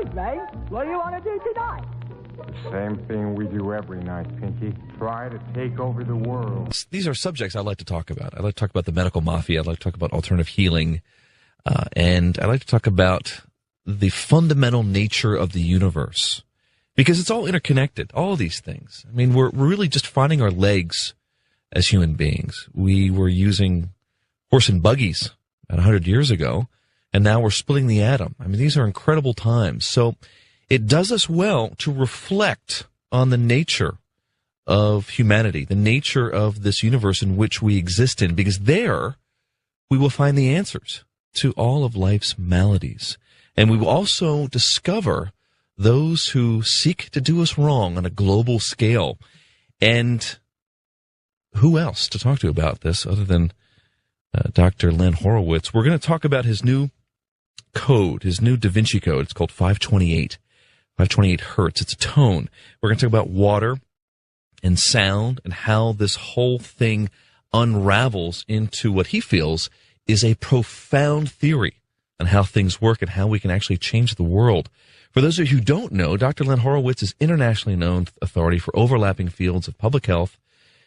evening. What do you want to do tonight? Same thing we do every night, Pinky. Try to take over the world. These are subjects I like to talk about. I like to talk about the medical mafia. I like to talk about alternative healing. And I like to talk about the fundamental nature of the universe. Because it's all interconnected, all of these things. I mean, we're really just finding our legs as human beings. We were using horse and buggies about 100 years ago, and now we're splitting the atom. I mean, these are incredible times. So it does us well to reflect on the nature of humanity, the nature of this universe in which we exist in, because there we will find the answers to all of life's maladies. And we will also discover those who seek to do us wrong on a global scale. And who else to talk to about this other than Dr. Len Horowitz? We're going to talk about his new code, his new Da Vinci Code. It's called 528. 528 hertz. It's a tone. We're going to talk about water and sound and how this whole thing unravels into what he feels is a profound theory on how things work and how we can actually change the world. For those of you who don't know, Dr. Len Horowitz is internationally known authority for overlapping fields of public health,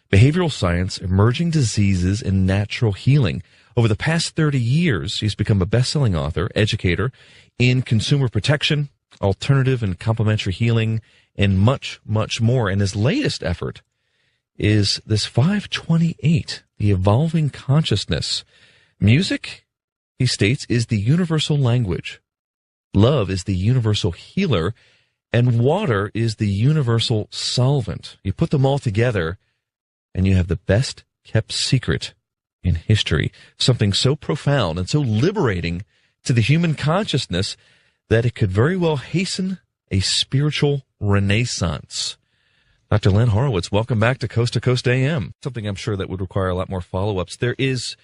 behavioral science, emerging diseases, and natural healing. Over the past 30 years, he's become a best-selling author, educator in consumer protection, alternative and complementary healing, and much, much more. And his latest effort is this 528, the evolving consciousness. Music, he states, is the universal language. Love is the universal healer, and water is the universal solvent. You put them all together, and you have the best-kept secret in history, something so profound and so liberating to the human consciousness that it could very well hasten a spiritual renaissance. Dr. Len Horowitz, welcome back to Coast AM. Something I'm sure that would require a lot more follow-ups. There is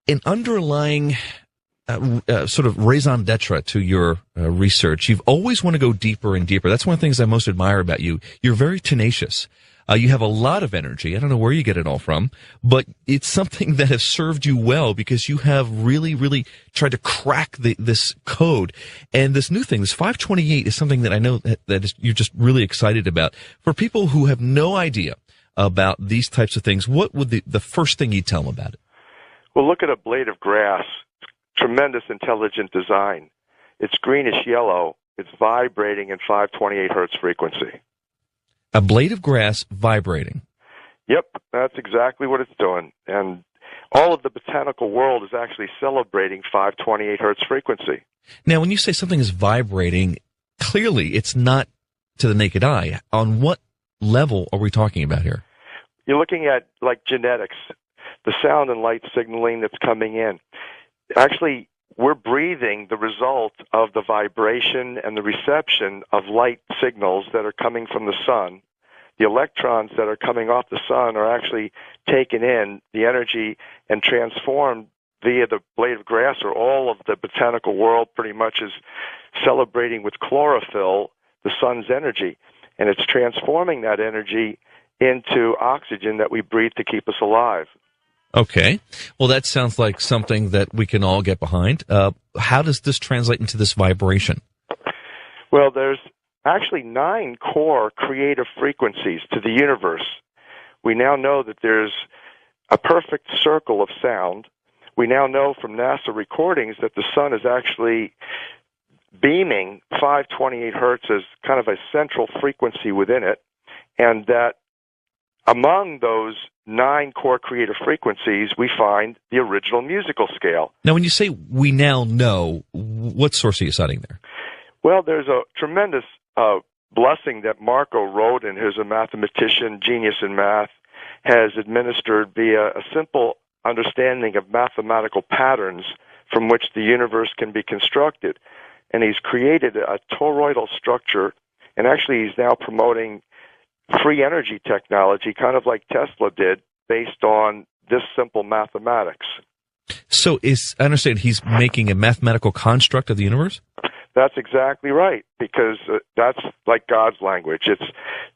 an underlying sort of raison d'etre to your research. You've always want to go deeper and deeper. That's one of the things I most admire about you. You're very tenacious. You have a lot of energy. I don't know where you get it all from, but it's something that has served you well because you have really, really tried to crack this code. And this new thing, this 528, is something that I know that you're just really excited about. For people who have no idea about these types of things, what would the first thing you'd tell them about it? Well, look at a blade of grass. Tremendous intelligent design. It's greenish yellow. It's vibrating in 528 hertz frequency. A blade of grass vibrating. Yep, that's exactly what it's doing. And all of the botanical world is actually celebrating 528 hertz frequency. Now, when you say something is vibrating, clearly it's not to the naked eye. On what level are we talking about here? You're looking at, like, genetics, the sound and light signaling that's coming in. Actually, we're breathing the result of the vibration and the reception of light signals that are coming from the sun. The electrons that are coming off the sun are actually taken in the energy and transformed via the blade of grass, or all of the botanical world pretty much is celebrating with chlorophyll the sun's energy. And it's transforming that energy into oxygen that we breathe to keep us alive. Okay. Well, that sounds like something that we can all get behind. How does this translate into this vibration? Well, there's actually 9 core creative frequencies to the universe. We now know that there's a perfect circle of sound. We now know from NASA recordings that the sun is actually beaming 528 hertz as kind of a central frequency within it, and that among those 9 core creative frequencies, we find the original musical scale. Now, when you say we now know, what source are you citing there? Well, there's a tremendous blessing that Marco Rodin, who's a mathematician, genius in math, has administered via a simple understanding of mathematical patterns from which the universe can be constructed. And he's created a toroidal structure, and actually he's now promoting free energy technology, kind of like Tesla did, based on this simple mathematics. So I understand he's making a mathematical construct of the universe? That's exactly right, because that's like God's language. It's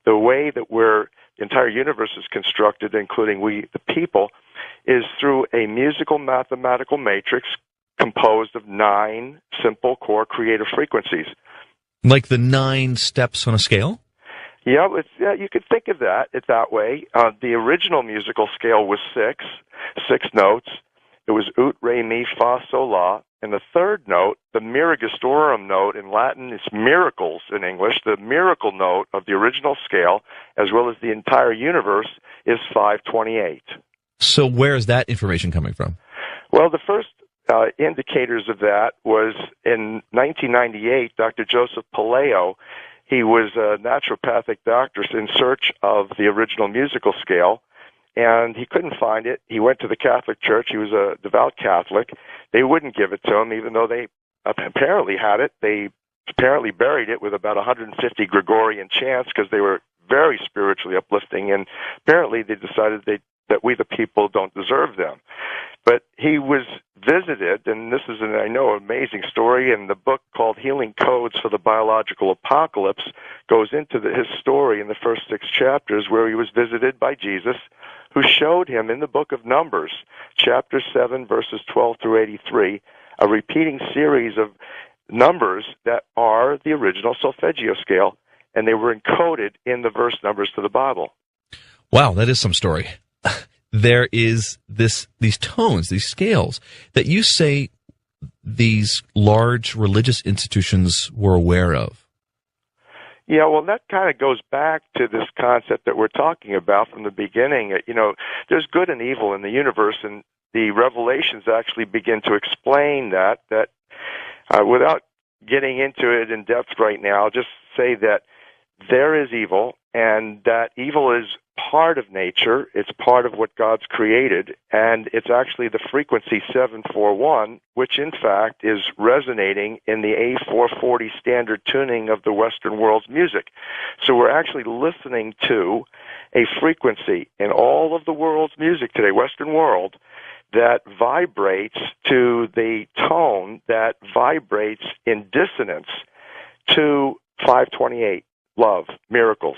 the way that the entire universe is constructed, including we, the people, is through a musical mathematical matrix composed of 9 simple core creative frequencies. Like the 9 steps on a scale? Yeah, you could think of it that way. The original musical scale was 6 notes. It was ut, re, mi, fa, sol, la. And the third note, the Miragistorum note in Latin is miracles in English. The miracle note of the original scale, as well as the entire universe, is 528. So where is that information coming from? Well, the first indicators of that was in 1998, Dr. Joseph Paleo. He was a naturopathic doctor in search of the original musical scale, and he couldn't find it. He went to the Catholic Church. He was a devout Catholic. They wouldn't give it to him, even though they apparently had it. They apparently buried it with about 150 Gregorian chants because they were very spiritually uplifting, and apparently they decided that we the people don't deserve them. But he was visited, and this is an amazing story, and the book called Healing Codes for the Biological Apocalypse goes into his story in the first 6 chapters, where he was visited by Jesus, who showed him in the book of Numbers, chapter 7, verses 12 through 83, a repeating series of numbers that are the original solfeggio scale, and they were encoded in the verse numbers to the Bible. Wow, that is some story. There is these tones, these scales that you say these large religious institutions were aware of. Yeah, well, that kind of goes back to this concept that we're talking about from the beginning. There's good and evil in the universe, and the revelations actually begin to explain that without getting into it in depth right now, I'll just say that there is evil, and that evil is part of nature. It's part of what God's created, and it's actually the frequency 741, which in fact is resonating in the A440 standard tuning of the Western world's music. So we're actually listening to a frequency in all of the world's music today, Western world, that vibrates to the tone that vibrates in dissonance to 528, love, miracles.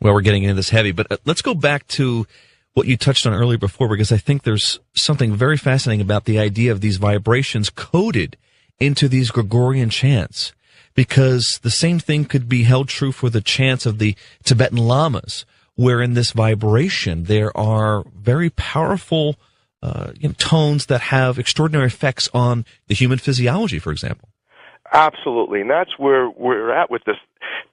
Well, we're getting into this heavy, but let's go back to what you touched on earlier before, because I think there's something very fascinating about the idea of these vibrations coded into these Gregorian chants, because the same thing could be held true for the chants of the Tibetan lamas, where in this vibration there are very powerful tones that have extraordinary effects on the human physiology, for example. Absolutely, and that's where we're at with this.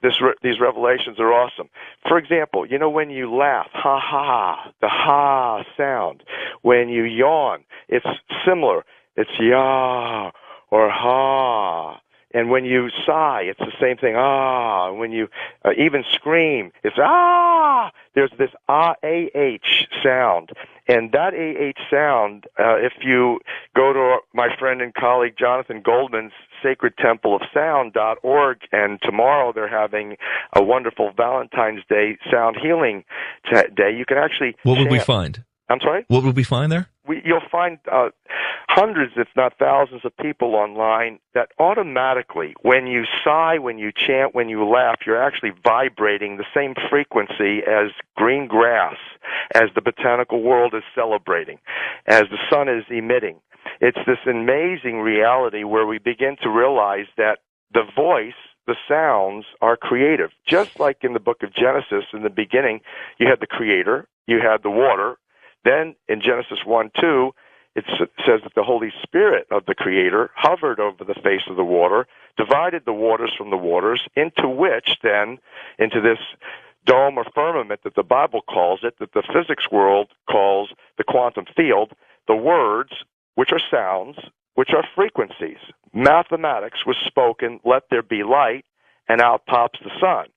These revelations are awesome. For example, when you laugh, ha ha, the ha sound. When you yawn, it's similar. It's ya or ha. And when you sigh, it's the same thing, ah. When you even scream, it's ah. There's this ah-ah sound. And that ah sound, if you go to my friend and colleague Jonathan Goldman's sacredtempleofsound.org, and tomorrow they're having a wonderful Valentine's Day sound healing day, you can actually What would we find? I'm sorry? What would we find there? You'll find hundreds, if not thousands, of people online that automatically, when you sigh, when you chant, when you laugh, you're actually vibrating the same frequency as green grass, as the botanical world is celebrating, as the sun is emitting. It's this amazing reality where we begin to realize that the voice, the sounds, are creative. Just like in the book of Genesis, in the beginning, you had the Creator, you had the water. Then in Genesis 1:2, it says that the Holy Spirit of the Creator hovered over the face of the water, divided the waters from the waters, into this dome or firmament that the Bible calls it, that the physics world calls the quantum field, the words, which are sounds, which are frequencies. Mathematics was spoken, let there be light, and out pops the sun.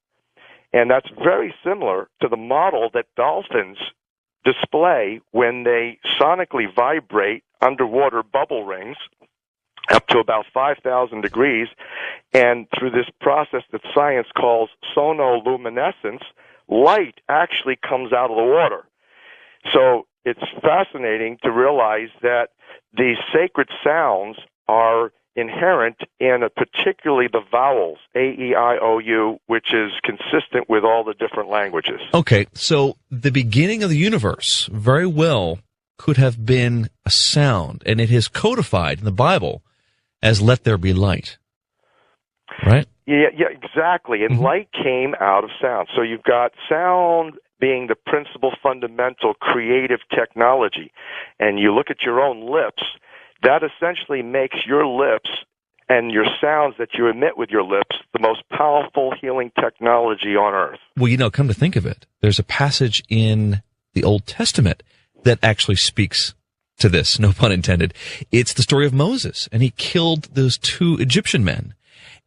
And that's very similar to the model that dolphins display when they sonically vibrate underwater bubble rings up to about 5,000 degrees, and through this process that science calls sonoluminescence, light actually comes out of the water. So it's fascinating to realize that these sacred sounds are inherent in particularly the vowels, A-E-I-O-U, which is consistent with all the different languages. Okay, so the beginning of the universe very well could have been a sound, and it is codified in the Bible as let there be light, right? Yeah, exactly. And light came out of sound. So you've got sound being the principal fundamental creative technology. And you look at your own lips, that essentially makes your lips and your sounds that you emit with your lips the most powerful healing technology on earth. Well, come to think of it, there's a passage in the Old Testament that actually speaks to this, no pun intended. It's the story of Moses, and he killed those 2 Egyptian men.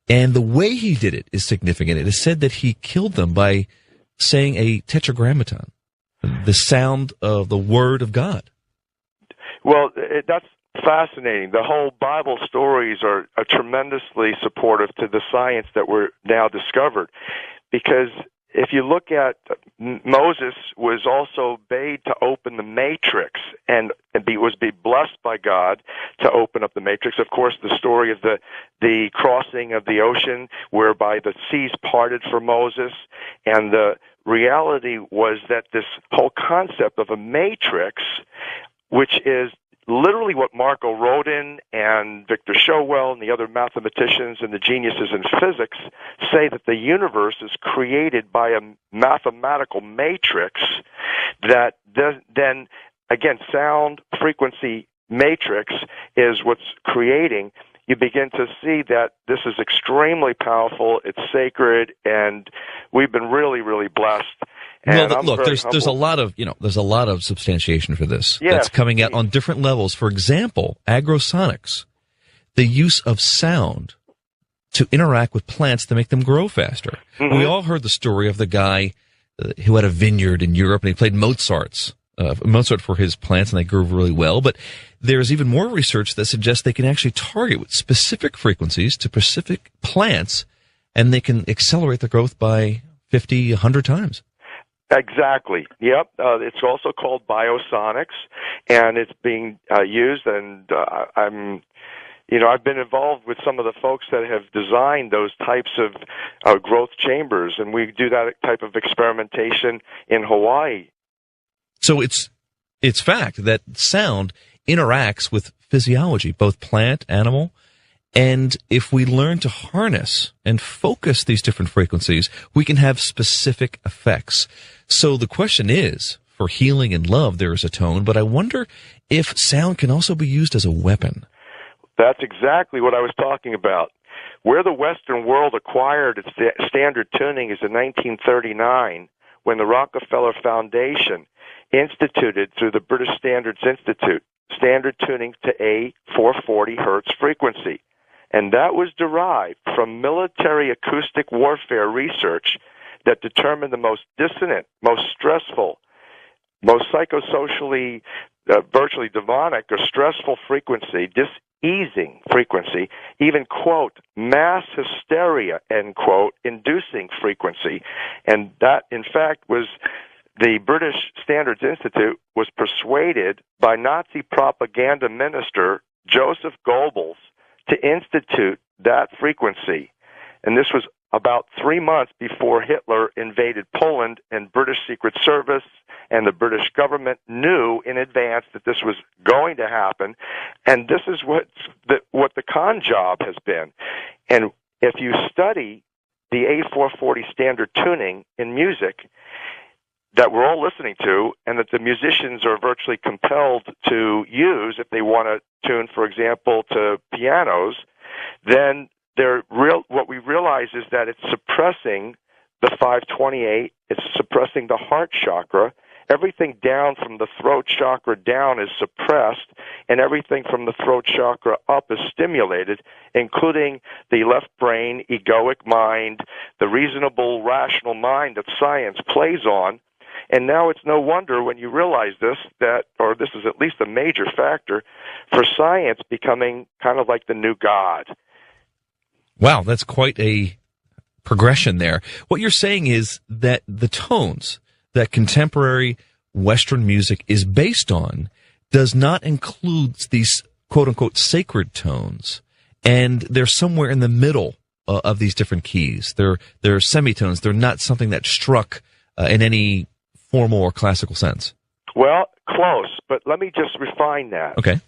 And the way he did it is significant. It is said that he killed them by saying a tetragrammaton, the sound of the Word of God. Well, that's fascinating. The whole Bible stories are tremendously supportive to the science that we're now discovered. Because if you look at Moses was also bade to open the matrix and was blessed by God to open up the matrix. Of course, the story of the crossing of the ocean whereby the seas parted for Moses, and the reality was that this whole concept of a matrix, which is literally what Marco Rodin and Victor Showell and the other mathematicians and the geniuses in physics say, that the universe is created by a mathematical matrix that then, again, sound frequency matrix is what's creating. You begin to see that this is extremely powerful, it's sacred, and we've been really, really blessed. And well, look, there's a lot of substantiation for this that's coming out on different levels. For example, agrosonics, the use of sound to interact with plants to make them grow faster. Mm-hmm. We all heard the story of the guy who had a vineyard in Europe, and he played Mozart for his plants, and they grew really well. But there's even more research that suggests they can actually target with specific frequencies to specific plants, and they can accelerate the growth by 50, 100 times. Exactly. Yep. It's also called biosonics, and it's being used. And I've been involved with some of the folks that have designed those types of growth chambers, and we do that type of experimentation in Hawaii. So it's fact that sound interacts with physiology, both plant, animal. And if we learn to harness and focus these different frequencies, we can have specific effects. So the question is, for healing and love, there is a tone, but I wonder if sound can also be used as a weapon. That's exactly what I was talking about. Where the Western world acquired its standard tuning is in 1939, when the Rockefeller Foundation instituted, through the British Standards Institute, standard tuning to a 440 hertz frequency. And that was derived from military acoustic warfare research that determined the most dissonant, most stressful, most psychosocially, virtually demonic or stressful frequency, diseasing frequency, even, quote, mass hysteria, end quote, inducing frequency. And that, in fact, was the British Standards Institute was persuaded by Nazi propaganda minister Joseph Goebbels to institute that frequency. And this was about 3 months before Hitler invaded Poland, and British Secret Service and the British government knew in advance that this was going to happen. And this is what the con job has been. And if you study the A440 standard tuning in music that we're all listening to, and that the musicians are virtually compelled to use if they want to tune, for example, to pianos, then what we realize is that it's suppressing the 528, it's suppressing the heart chakra. Everything down from the throat chakra down is suppressed, and everything from the throat chakra up is stimulated, including the left brain, egoic mind, the reasonable, rational mind that science plays on. And now it's no wonder when you realize this, or this is at least a major factor for science becoming kind of like the new God. Wow, that's quite a progression there. What you're saying is that the tones that contemporary Western music is based on does not include these quote-unquote sacred tones, and they're somewhere in the middle of these different keys. They're semitones. They're not something that struck in any formal or classical sense. Well, close, but let me just refine that. Okay.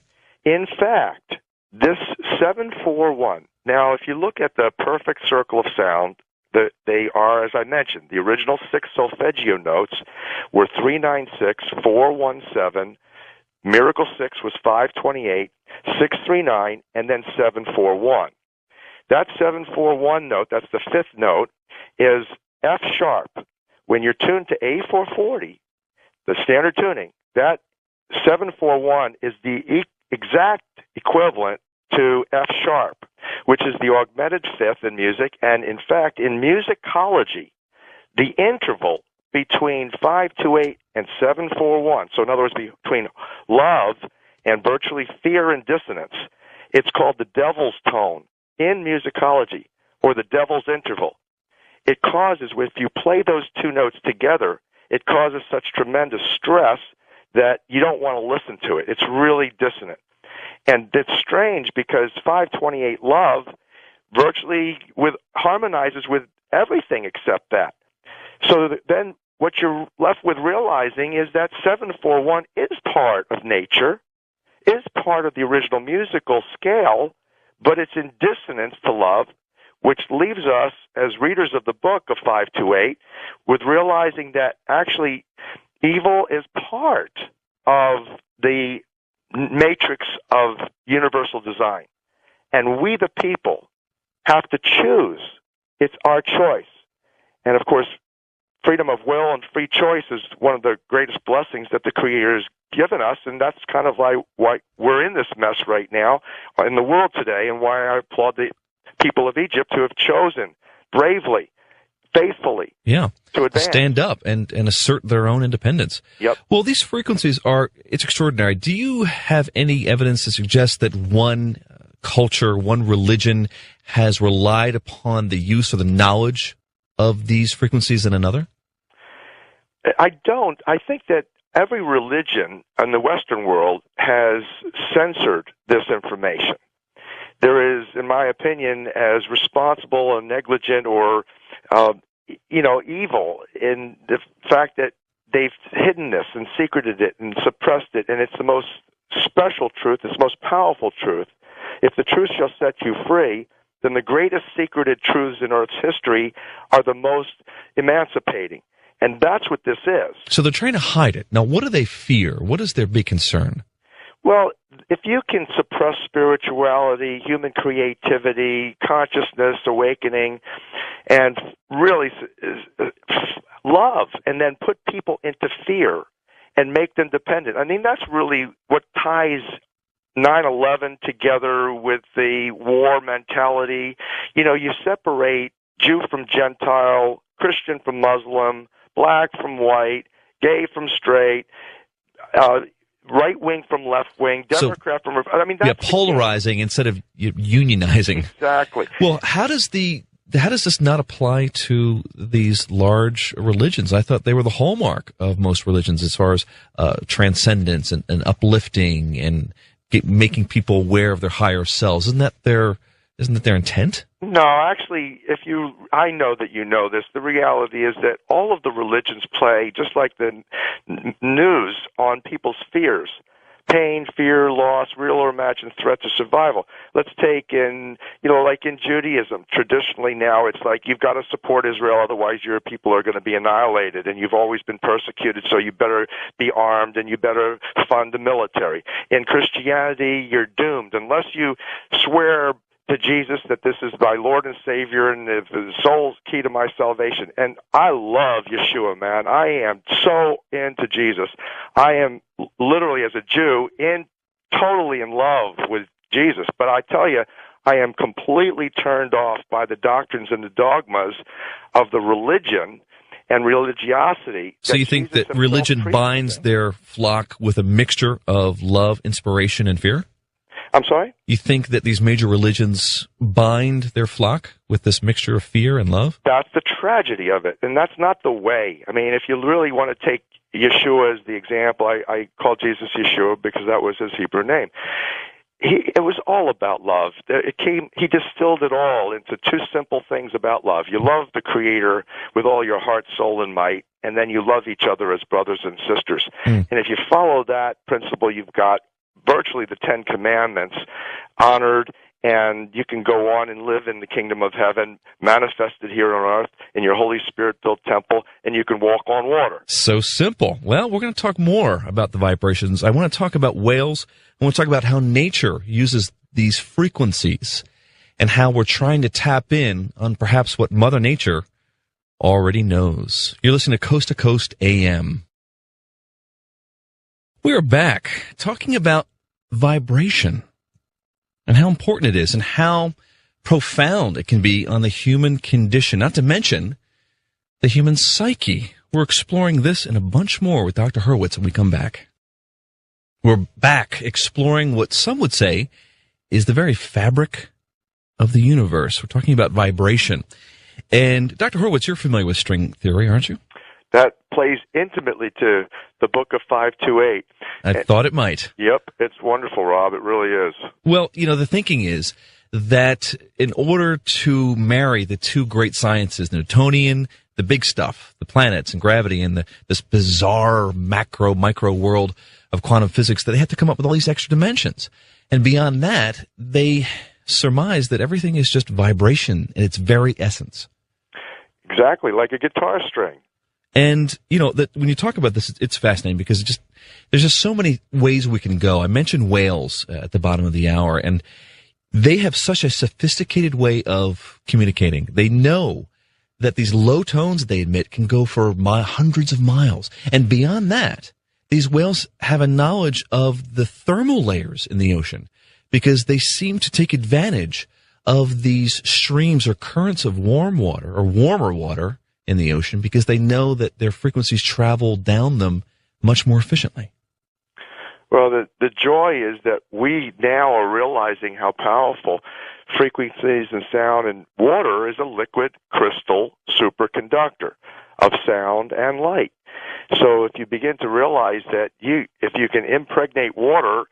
In fact, this 741 Now, if you look at the perfect circle of sound, they are, as I mentioned, the original 6 solfeggio notes were 396, 417, Miracle 6 was 528, 639, and then 741. That 741 note, that's the 5th note, is F sharp. When you're tuned to A440, the standard tuning, that 741 is the exact equivalent to F sharp, which is the augmented fifth in music. And in fact, in musicology, the interval between 528 and 741, so in other words, between love and virtually fear and dissonance, it's called the devil's tone in musicology, or the devil's interval. It causes, if you play those two notes together, it causes such tremendous stress that you don't want to listen to it. It's really dissonant. And it's strange because 528 love virtually harmonizes with everything except that. So then what you're left with realizing is that 741 is part of nature, is part of the original musical scale, but it's in dissonance to love, which leaves us, as readers of the book of 528, with realizing that actually evil is part of the matrix of universal design. And we, the people, have to choose. It's our choice. And of course, freedom of will and free choice is one of the greatest blessings that the Creator has given us, and that's kind of why we're in this mess right now in the world today, and why I applaud the people of Egypt who have chosen bravely, faithfully, to advance. Stand up and assert their own independence. Yep. Well, these frequencies it's extraordinary. Do you have any evidence to suggest that one culture, one religion has relied upon the use or the knowledge of these frequencies than another? I don't. I think that every religion in the Western world has censored this information. There is, in my opinion, as responsible and negligent or, evil in the fact that they've hidden this and secreted it and suppressed it, and it's the most special truth, it's the most powerful truth. If the truth shall set you free, then the greatest secreted truths in Earth's history are the most emancipating. And that's what this is. So they're trying to hide it. Now, what do they fear? What is their big concern? Well, if you can suppress spirituality, human creativity, consciousness, awakening, and really love, and then put people into fear and make them dependent, I mean, that's really what ties 9/11 together with the war mentality. You separate Jew from Gentile, Christian from Muslim, black from white, gay from straight, right wing from left wing, Democrat from... I mean, that's polarizing instead of unionizing. Exactly. Well, how does this not apply to these large religions? I thought they were the hallmark of most religions as far as transcendence and uplifting and making people aware of their higher selves. Isn't that their intent? No, actually, I know that you know this. The reality is that all of the religions play, just like the news, on people's fears. Pain, fear, loss, real or imagined threat to survival. Let's take like in Judaism, traditionally now it's like you've got to support Israel, otherwise your people are going to be annihilated, and you've always been persecuted, so you better be armed and you better fund the military. In Christianity, you're doomed unless you swear to Jesus that this is my Lord and Savior and the soul's key to my salvation. And I love Yeshua, man. I am so into Jesus. I am literally, as a Jew, totally in love with Jesus. But I tell you, I am completely turned off by the doctrines and the dogmas of the religion and religiosity. So you think that religion binds their flock with a mixture of love, inspiration, and fear? I'm sorry? You think that these major religions bind their flock with this mixture of fear and love? That's the tragedy of it, and that's not the way. I mean, if you really want to take Yeshua as the example, I call Jesus Yeshua because that was his Hebrew name. It was all about love. He distilled it all into two simple things about love. You love the Creator with all your heart, soul, and might, and then you love each other as brothers and sisters. And if you follow that principle, you've got virtually the Ten Commandments honored and you can go on and live in the kingdom of heaven, manifested here on earth in your Holy Spirit-filled temple, and you can walk on water. So simple. Well, we're going to talk more about the vibrations. I want to talk about whales. I want to talk about how nature uses these frequencies and how we're trying to tap in on perhaps what Mother Nature already knows. You're listening to Coast AM. We are back talking about vibration and how important it is and how profound it can be on the human condition, not to mention the human psyche. We're exploring this and a bunch more with Dr. Hurwitz when we come back. We're back exploring what some would say is the very fabric of the universe. We're talking about vibration. And Dr. Hurwitz, you're familiar with string theory, aren't you? That plays intimately to the book of 528. I thought it might. Yep, it's wonderful, Rob. It really is. Well, the thinking is that in order to marry the two great sciences, Newtonian, the big stuff, the planets and gravity, and this bizarre micro world of quantum physics, that they have to come up with all these extra dimensions. And beyond that, they surmise that everything is just vibration in its very essence. Exactly, like a guitar string. And, that when you talk about this, it's fascinating because there's just so many ways we can go. I mentioned whales at the bottom of the hour, and they have such a sophisticated way of communicating. They know that these low tones they emit can go for hundreds of miles. And beyond that, these whales have a knowledge of the thermal layers in the ocean because they seem to take advantage of these streams or currents of warm water or warmer water in the ocean because they know that their frequencies travel down them much more efficiently. Well, the joy is that we now are realizing how powerful frequencies and sound, and water is a liquid crystal superconductor of sound and light. So if you begin to realize that if you can impregnate water,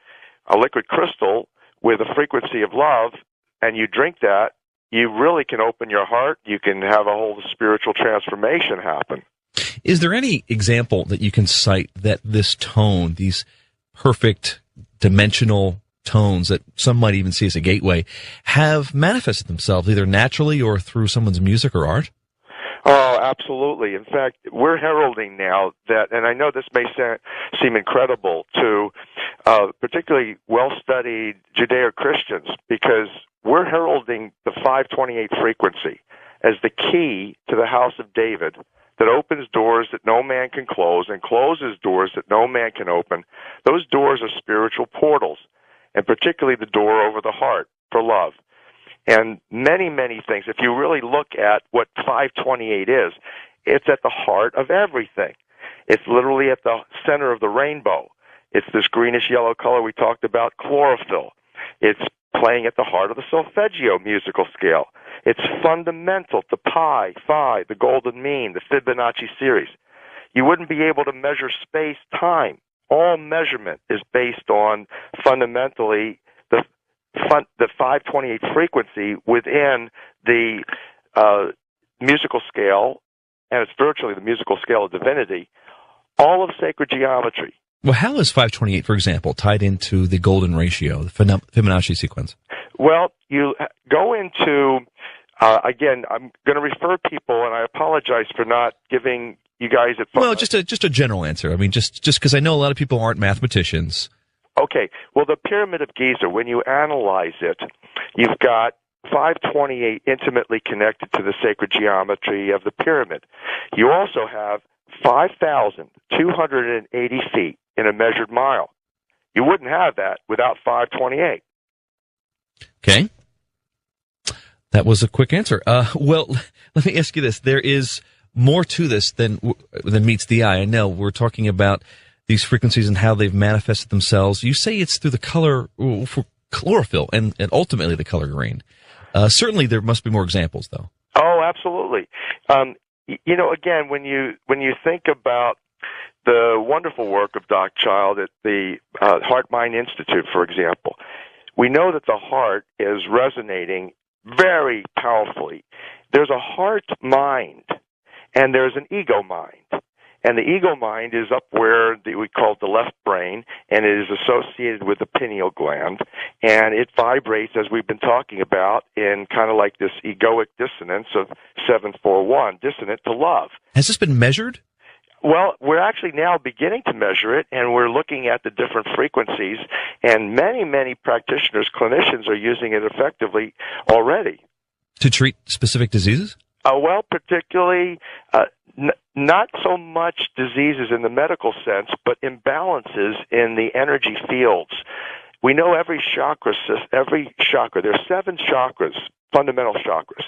a liquid crystal, with a frequency of love, and you drink that, you really can open your heart. You can have a whole spiritual transformation happen. Is there any example that you can cite that this tone, these perfect dimensional tones that some might even see as a gateway, have manifested themselves either naturally or through someone's music or art? Oh, absolutely. In fact, we're heralding now that, and I know this may seem incredible to particularly well-studied Judeo-Christians, because we're heralding the 528 frequency as the key to the house of David that opens doors that no man can close and closes doors that no man can open. Those doors are spiritual portals, and particularly the door over the heart for love. And many, many things. If you really look at what 528 is, it's at the heart of everything. It's literally at the center of the rainbow. It's this greenish-yellow color we talked about, chlorophyll. It's playing at the heart of the solfeggio musical scale. It's fundamental to pi, phi, the golden mean, the Fibonacci series. You wouldn't be able to measure space, time. All measurement is based on fundamentally the 528 frequency within the musical scale, and it's virtually the musical scale of divinity, all of sacred geometry. Well, how is 528, for example, tied into the golden ratio, the Fibonacci sequence? Well, you go into, again, I'm going to refer people, and I apologize for not giving you guys at Well, just a general answer. I mean, just because I know a lot of people aren't mathematicians. Okay. Well, the Pyramid of Giza, when you analyze it, you've got 528 intimately connected to the sacred geometry of the pyramid. You also have 5,280 feet in a measured mile. You wouldn't have that without 528. Okay. That was a quick answer. Well, let me ask you this. There is more to this than meets the eye. I know we're talking about these frequencies and how they've manifested themselves. You say it's through the color for chlorophyll and ultimately the color green. Certainly there must be more examples, though. Oh, absolutely. Again, when you think about the wonderful work of Doc Child at the Heart Mind Institute, for example, we know that the heart is resonating very powerfully. There's a heart mind and there's an ego mind. And the ego mind is up where we call it the left brain, and it is associated with the pineal gland, and it vibrates, as we've been talking about, in kind of like this egoic dissonance of 741, dissonant to love. Has this been measured? Well, we're actually now beginning to measure it, and we're looking at the different frequencies, and many, many practitioners, clinicians are using it effectively already. To treat specific diseases? Well, particularly not so much diseases in the medical sense, but imbalances in the energy fields. We know every chakra, there are 7 chakras, fundamental chakras.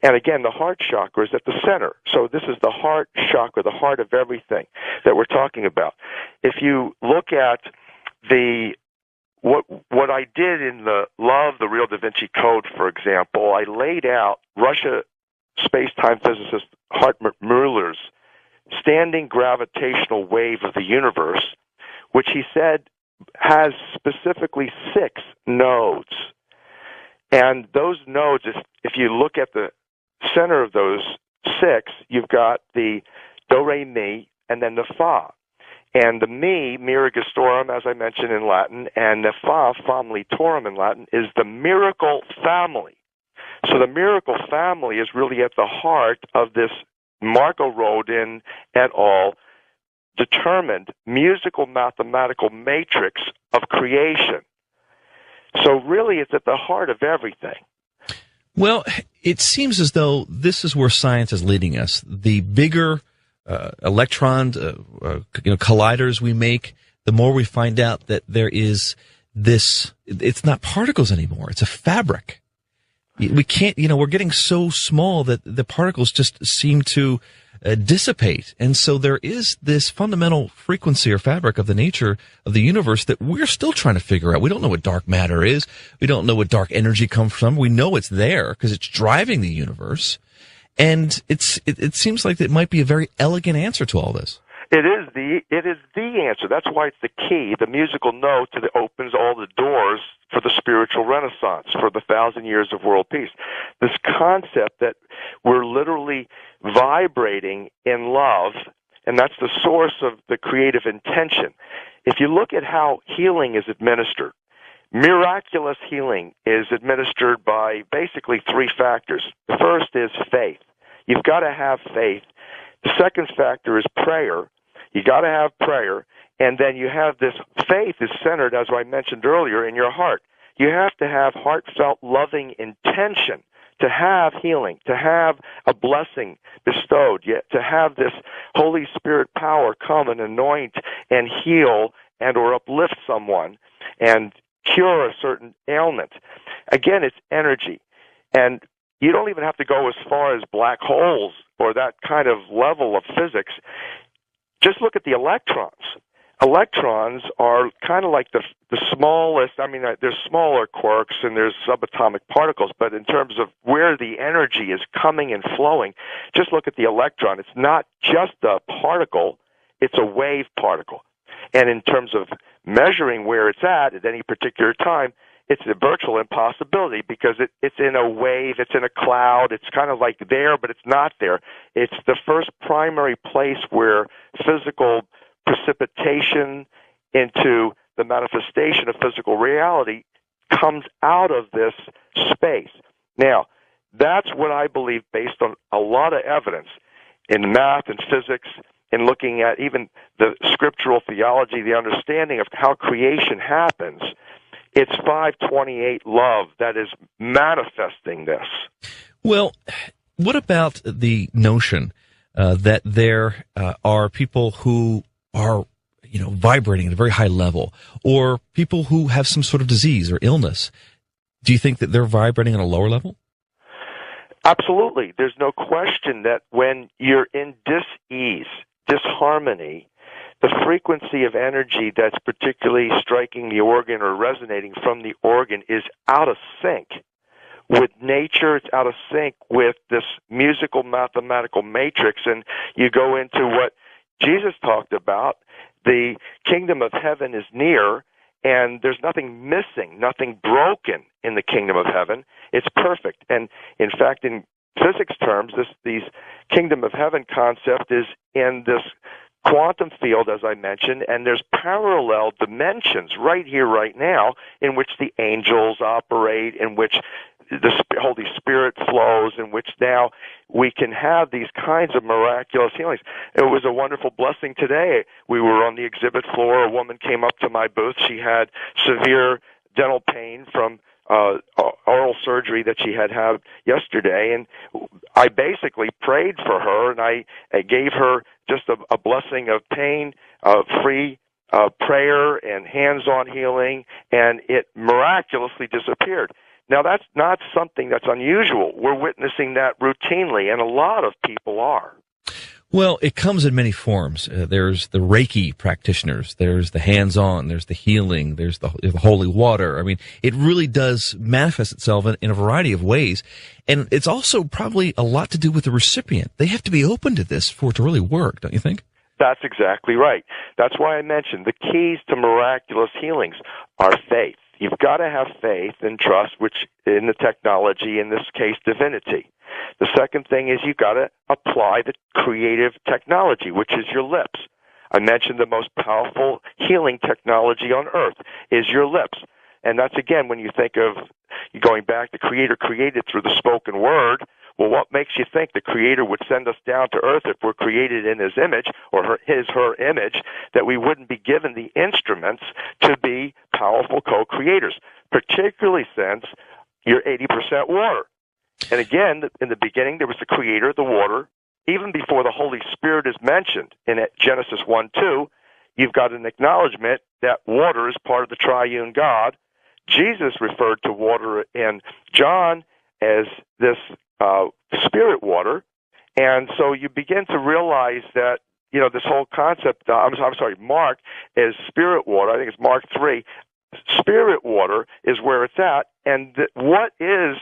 And again, the heart chakra is at the center. So this is the heart chakra, the heart of everything that we're talking about. If you look at what I did in the Love, the Real Da Vinci Code, for example, I laid out Russia space-time physicist Hartmut Müller's standing gravitational wave of the universe, which he said has specifically 6 nodes. And those nodes, if you look at the center of those 6, you've got the do, re, mi, and then the fa. And the mi, mira gestorum, as I mentioned in Latin, and the fa, family torum in Latin, is the miracle family. So the miracle family is really at the heart of this Marco Rodin et al. Determined musical mathematical matrix of creation. So really it's at the heart of everything. Well, it seems as though this is where science is leading us. The bigger electron colliders we make, the more we find out that there is this, it's not particles anymore, it's a fabric. We can't, we're getting so small that the particles just seem to dissipate. And so there is this fundamental frequency or fabric of the nature of the universe that we're still trying to figure out. We don't know what dark matter is. We don't know what dark energy comes from. We know it's there because it's driving the universe. And it seems like it might be a very elegant answer to all this. It is the answer. That's why it's the key, the musical note that opens all the doors for the spiritual renaissance, for the 1,000 years of world peace. This concept that we're literally vibrating in love, and that's the source of the creative intention. If you look at how healing is administered, miraculous healing is administered by basically 3 factors. The first is faith. You've got to have faith. The second factor is prayer. You got to have prayer, and then you have this faith is centered, as I mentioned earlier, in your heart. You have to have heartfelt, loving intention to have healing, to have a blessing bestowed, yet to have this Holy Spirit power come and anoint and heal and or uplift someone and cure a certain ailment. Again, it's energy, and you don't even have to go as far as black holes or that kind of level of physics. Just look at the electrons. Electrons are kind of like the smallest, there's smaller quarks and there's subatomic particles, but in terms of where the energy is coming and flowing, just look at the electron. It's not just a particle, it's a wave particle. And in terms of measuring where it's at any particular time, it's a virtual impossibility because it's in a wave, it's in a cloud, it's kind of like there, but it's not there. It's the first primary place where physical precipitation into the manifestation of physical reality comes out of this space. Now, that's what I believe based on a lot of evidence in math and physics, in looking at even the scriptural theology, the understanding of how creation happens. It's 528 love that is manifesting this. Well, what about the notion that there are people who are, vibrating at a very high level, or people who have some sort of disease or illness? Do you think that they're vibrating on a lower level? Absolutely. There's no question that when you're in dis-ease, disharmony, the frequency of energy that's particularly striking the organ or resonating from the organ is out of sync with nature. It's out of sync with this musical mathematical matrix. And you go into what Jesus talked about, the kingdom of heaven is near, and there's nothing missing, nothing broken in the kingdom of heaven. It's perfect. And in fact, in physics terms, these kingdom of heaven concept is in this quantum field, as I mentioned, and there's parallel dimensions right here, right now, in which the angels operate, in which the Holy Spirit flows, in which now we can have these kinds of miraculous healings. It was a wonderful blessing today. We were on the exhibit floor. A woman came up to my booth. She had severe dental pain from oral surgery that she had yesterday, and I basically prayed for her, and I gave her just a blessing of pain-free prayer and hands-on healing, and it miraculously disappeared. Now, that's not something that's unusual. We're witnessing that routinely, and a lot of people are. Well, it comes in many forms. There's the Reiki practitioners. There's the hands-on. There's the healing. There's the holy water. I mean, it really does manifest itself in a variety of ways. And it's also probably a lot to do with the recipient. They have to be open to this for it to really work, don't you think? That's exactly right. That's why I mentioned the keys to miraculous healings are faith. You've got to have faith and trust, which in the technology, in this case, divinity. The second thing is you've got to apply the creative technology, which is your lips. I mentioned the most powerful healing technology on earth is your lips. And that's, again, when you think of going back, the Creator created through the spoken word. Well, what makes you think the Creator would send us down to earth if we're created in His image, or her image, that we wouldn't be given the instruments to be powerful co-creators, particularly since you're 80% water. And again, in the beginning, there was the Creator, the water. Even before the Holy Spirit is mentioned in Genesis 1:2, you've got an acknowledgement that water is part of the triune God. Jesus referred to water in John as this spirit water. And so you begin to realize that, this whole concept, Mark is spirit water. I think it's Mark 3. Spirit water is where it's at. And what is,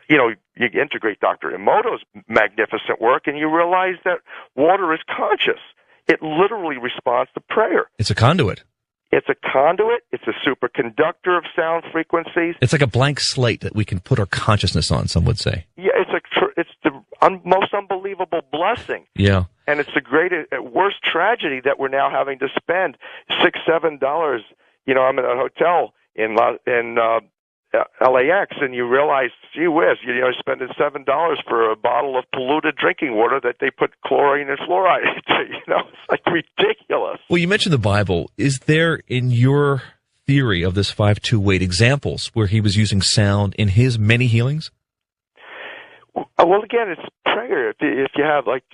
you integrate Dr. Emoto's magnificent work, and you realize that water is conscious. It literally responds to prayer. It's a conduit. It's a conduit. It's a superconductor of sound frequencies. It's like a blank slate that we can put our consciousness on, some would say. Yeah, it's the most unbelievable blessing. Yeah. And it's the worst tragedy that we're now having to spend $6-7. I'm in a hotel in LAX, and you realize, gee whiz, you're spending $7 for a bottle of polluted drinking water that they put chlorine and fluoride into. It's like ridiculous. Well, you mentioned the Bible. Is there, in your theory of this 5-2-8, examples where he was using sound in his many healings? Well, again, it's prayer. If you have, like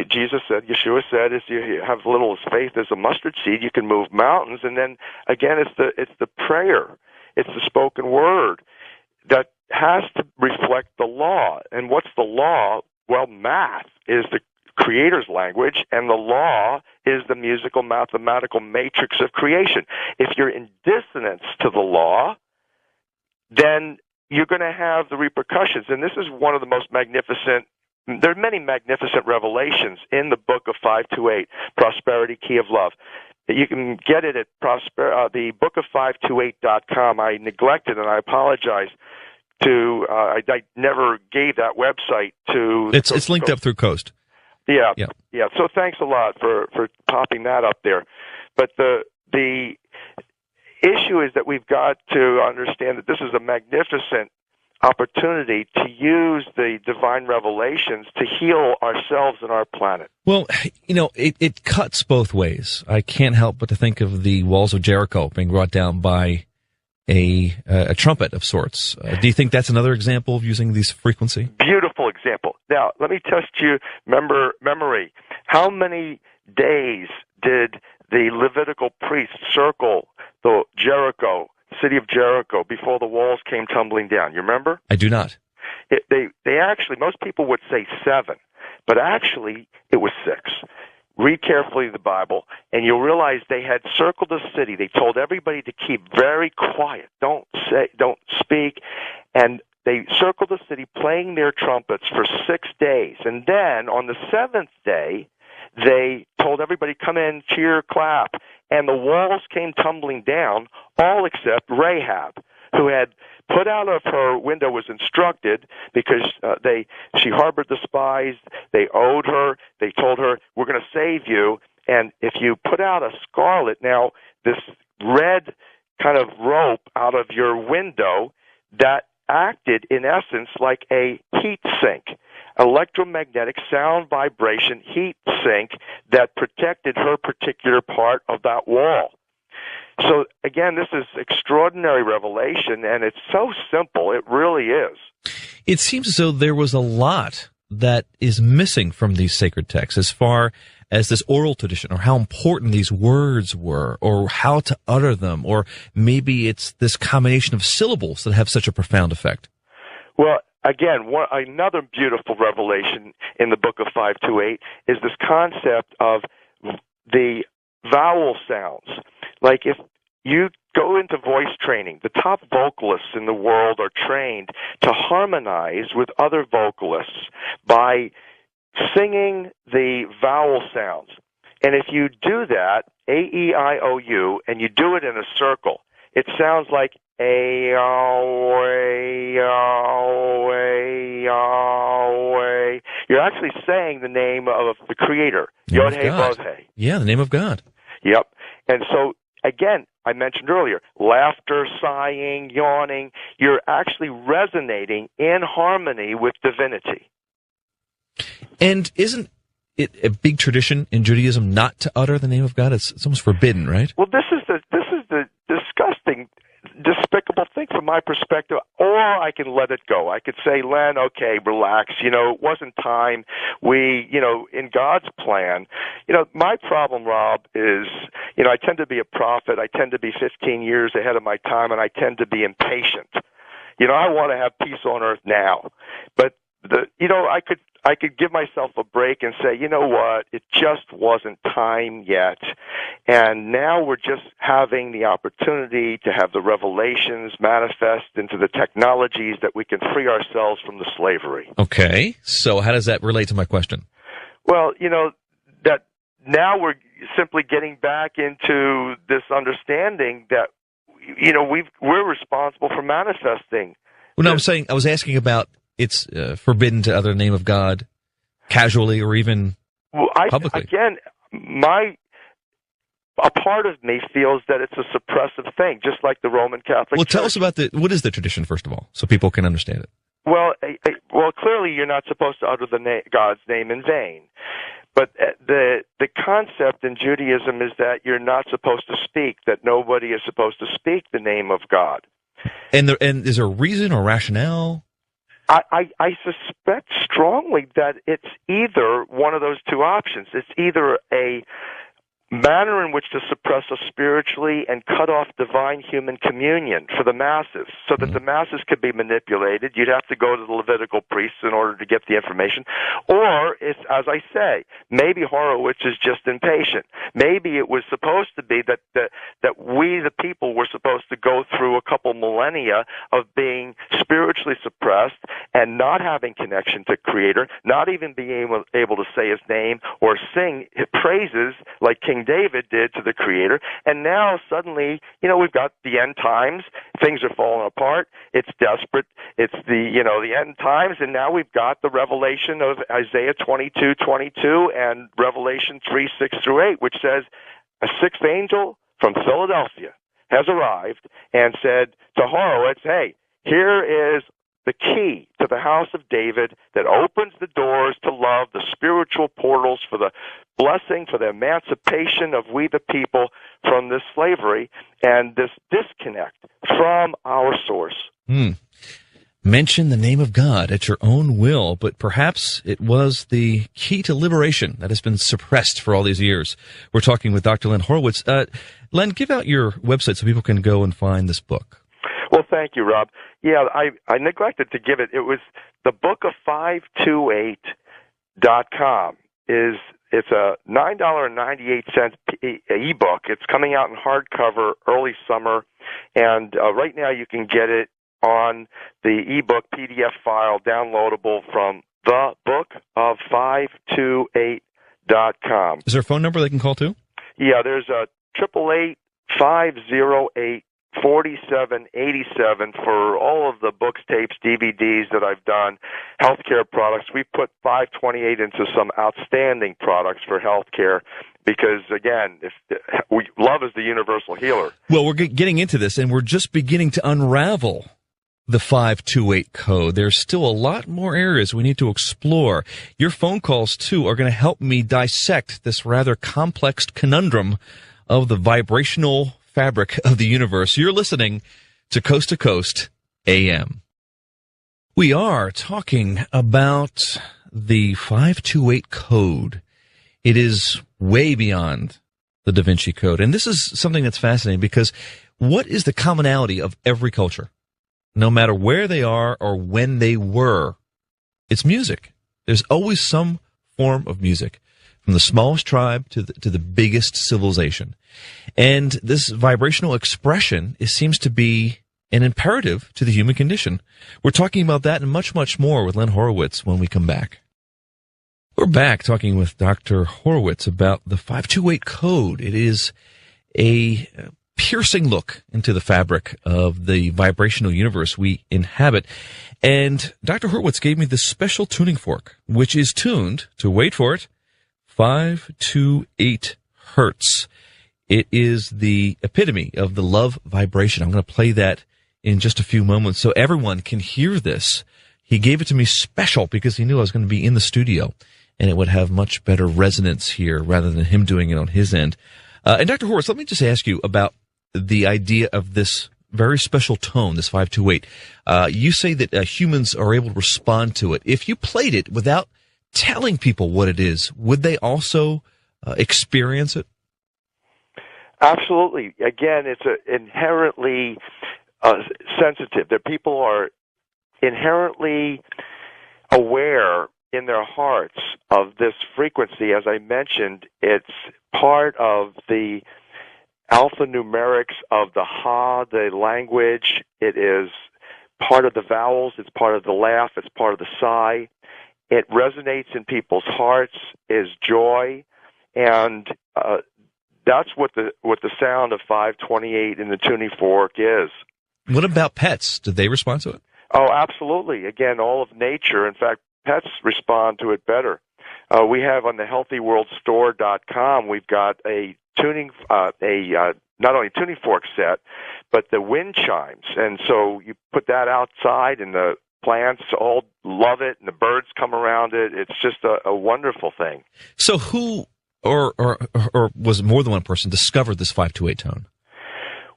Jesus said, Yeshua said, if you have little faith as a mustard seed, you can move mountains. And then again, it's the prayer. It's the spoken word that has to reflect the law. And what's the law? Well, math is the Creator's language, and the law is the musical, mathematical matrix of creation. If you're in dissonance to the law, then you're going to have the repercussions. And this is one of the most magnificent. There are many magnificent revelations in the book of 5-8, Prosperity, Key of Love. You can get it at the book of528.com. I neglected, and I apologize to. I never gave that website to. It's linked up through Coast. Yeah. So thanks a lot for popping that up there. But the issue is that we've got to understand that this is a magnificent opportunity to use the divine revelations to heal ourselves and our planet. Well, it cuts both ways. I can't help but to think of the walls of Jericho being brought down by a trumpet of sorts. Do you think that's another example of using these frequency? Beautiful example. Now, let me test you memory. How many days did the Levitical priests circle the city of Jericho before the walls came tumbling down? You remember? I do not. They actually, most people would say 7, but actually it was 6. Read carefully the Bible, and you'll realize they had circled the city. They told everybody to keep very quiet, don't speak, and they circled the city playing their trumpets for 6 days. And then on the 7th day, they told everybody, come in, cheer, clap, and the walls came tumbling down, all except Rahab, who had put out of her window, was instructed, because she harbored the spies, they owed her, they told her, we're going to save you, And if you put out a scarlet, now this red kind of rope out of your window, that acted in essence like a heat sink, electromagnetic sound vibration heat sink that protected her particular part of that wall. So again, this is extraordinary revelation, and it's so simple. It really is. It seems as though there was a lot that is missing from these sacred texts as far as this oral tradition, or how important these words were, or how to utter them, or maybe it's this combination of syllables that have such a profound effect. Well, again, another beautiful revelation in the book of 528 is this concept of the vowel sounds. Like if you go into voice training, the top vocalists in the world are trained to harmonize with other vocalists by singing the vowel sounds. And if you do that, A-E-I-O-U, and you do it in a circle, it sounds like A-O-A-O-A-O-A. You're actually saying the name of the Creator, Yod-He-Vav-He. Yeah, the name of God. Yep. And so, again, I mentioned earlier, laughter, sighing, yawning, you're actually resonating in harmony with divinity. And isn't it a big tradition in Judaism not to utter the name of God? It's almost forbidden, right? Well, this is the disgusting, despicable thing from my perspective. Or I can let it go. I could say, Len, okay, relax. It wasn't time. In God's plan. My problem, Rob, is, I tend to be a prophet. I tend to be 15 years ahead of my time, and I tend to be impatient. I want to have peace on earth now. But I could give myself a break and say, you know what, it just wasn't time yet. And now we're just having the opportunity to have the revelations manifest into the technologies that we can free ourselves from the slavery. Okay. So how does that relate to my question? Well, that now we're simply getting back into this understanding that, we're responsible for manifesting. Well, no, I was asking about it's forbidden to utter the name of God casually or even publicly. Again, a part of me feels that it's a suppressive thing, just like the Roman Catholic Well, Church. tell us about what is the tradition, first of all, so people can understand it. Well, clearly you're not supposed to utter God's name in vain. But the concept in Judaism is that you're not supposed to speak, that nobody is supposed to speak the name of God. And is there a reason or rationale? I suspect strongly that it's either one of those two options. It's either a manner in which to suppress us spiritually and cut off divine human communion for the masses so that the masses could be manipulated. You'd have to go to the Levitical priests in order to get the information. Or, it's, as I say, maybe Horowitz is just impatient. Maybe it was supposed to be that we, the people, were supposed to go through a couple millennia of being spiritually suppressed and not having connection to Creator, not even being able to say His name or sing praises like King David did to the Creator, and now suddenly, we've got the end times. Things are falling apart. It's desperate. It's the end times, and now we've got the revelation of Isaiah 22:22 and Revelation 3:6-8, which says a sixth angel from Philadelphia has arrived and said to Horowitz, "Hey, here is the key to the house of David that opens the doors to love, the spiritual portals for the blessing, for the emancipation of we the people from this slavery and this disconnect from our source." Mention the name of God at your own will, but perhaps it was the key to liberation that has been suppressed for all these years. We're talking with Dr. Len Horowitz. Len, give out your website so people can go and find this book. Well, thank you, Rob. Yeah, I neglected to give it. It was the book of 528.com. It's a $9.98 ebook. It's coming out in hardcover early summer, and right now you can get it on the ebook PDF file downloadable from thebookoffive28.com. Is there a phone number they can call too? Yeah, there's a 888-508-4787 for all of the books, tapes, DVDs that I've done, healthcare products. We put 528 into some outstanding products for healthcare, because again, love is the universal healer. Well, we're getting into this, and we're just beginning to unravel the 528 code. There's still a lot more areas we need to explore. Your phone calls, too, are going to help me dissect this rather complex conundrum of the vibrational fabric of the universe. You're listening to Coast AM. We are talking about the 528 code. It is way beyond the Da Vinci Code. And this is something that's fascinating because what is the commonality of every culture? No matter where they are or when they were, it's music. There's always some form of music, from the smallest tribe to the biggest civilization. And this vibrational expression seems to be an imperative to the human condition. We're talking about that and much, much more with Len Horowitz when we come back. We're back talking with Dr. Horowitz about the 528 code. It is a piercing look into the fabric of the vibrational universe we inhabit. And Dr. Horowitz gave me this special tuning fork, which is tuned to, wait for it, 528 hertz. It is the epitome of the love vibration. I'm going to play that in just a few moments so everyone can hear this. He gave it to me special because he knew I was going to be in the studio and it would have much better resonance here rather than him doing it on his end. And Dr. Horowitz, let me just ask you about the idea of this very special tone, this 528. You say that humans are able to respond to it. If you played it without telling people what it is, would they also experience it? Absolutely. Again, it's inherently sensitive. That people are inherently aware in their hearts of this frequency. As I mentioned, it's part of the alphanumerics of the Ha, the language. It is part of the vowels. It's part of the laugh. It's part of the sigh. It resonates in people's hearts, is joy, and that's what the sound of 528 in the tuning fork is. What about pets? Did they respond to it? Oh, absolutely. Again, all of nature. In fact, pets respond to it better. We have on the healthyworldstore.com, we've got a tuning, not only tuning fork set, but the wind chimes. And so you put that outside and the plants all love it and the birds come around it. It's just a wonderful thing. So who or was it more than one person discovered this 528 tone?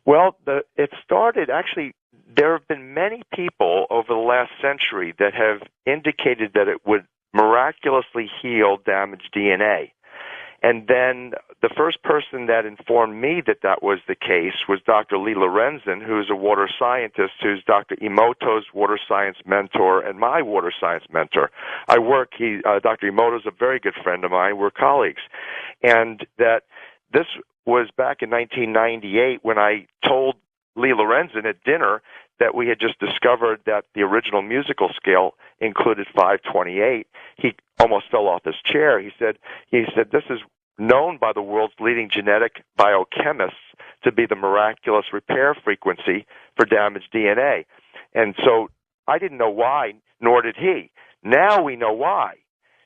Well, it started, actually, there have been many people over the last century that have indicated that it would miraculously heal damaged DNA. And then the first person that informed me that that was the case was Dr. Lee Lorenzen, who's a water scientist, who's Dr. Emoto's water science mentor and my water science mentor. Dr. Emoto's a very good friend of mine. We're colleagues. And that this was back in 1998 when I told Lee Lorenzen at dinner that we had just discovered that the original musical scale included 528. He almost fell off his chair. He said, this is known by the world's leading genetic biochemists to be the miraculous repair frequency for damaged DNA. And so I didn't know why, nor did he. Now we know why.